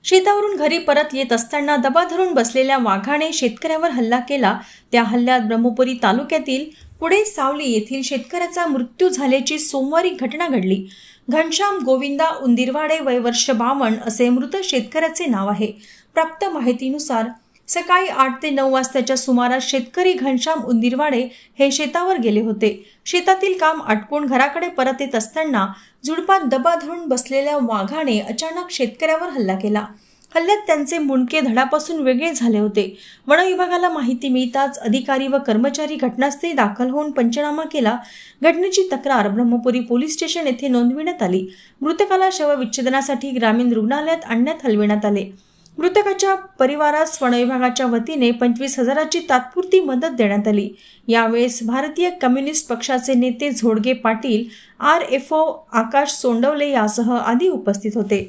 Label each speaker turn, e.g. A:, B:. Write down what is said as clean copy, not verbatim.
A: शेतावरून घरी परत येत असताना दबा धरून बसलेल्या वाघाने शेतकऱ्यावर हल्ला केला। त्या हल्ल्यात ब्रह्मपुरी तालुक्यातील पुढे सावली येथील शेतकऱ्याचा मृत्यू झाल्याची सोमवारी घटना घडली। घनश्याम गोविंदा उंदीरवाडे, वय वर्ष 52 असे मृत शेतकऱ्याचे नाव आहे। प्राप्त माहितीनुसार सकाळी 8 ते 9 वाजताच्या सुमारास शेतकरी घनश्याम उंदीरवाडे हे शेतावर गेले होते। शेतातील काम आटपून घराकडे परत येत असताना झुडपात दबा धरून बसलेल्या वाघाने अचानक शेतकऱ्यावर हल्ला केला। हल्ल्यात त्यांचे मुंडके धडापासून वेगळे झाले होते। वन विभागाला माहिती मिळताच अधिकारी व कर्मचारी घटनास्थळी दाखल होऊन पंचनामा केला। घटनेची तक्रार ब्रह्मपुरी पोलीस स्टेशन येथे नोंदविण्यात आली। मृतकाला शवविच्छेदनासाठी ग्रामीण रुग्णालयात आणण्यात हलविण्यात आले। मृतकाच्या परिवारास वन विभागाच्या वतीने 25,000ची तात्पुरती मदत देण्यात आली। यावेळेस भारतीय कम्युनिस्ट पक्षाचे नेते झोडगे पाटील, RFO आकाश सोंडवले यासह आदी उपस्थित होते।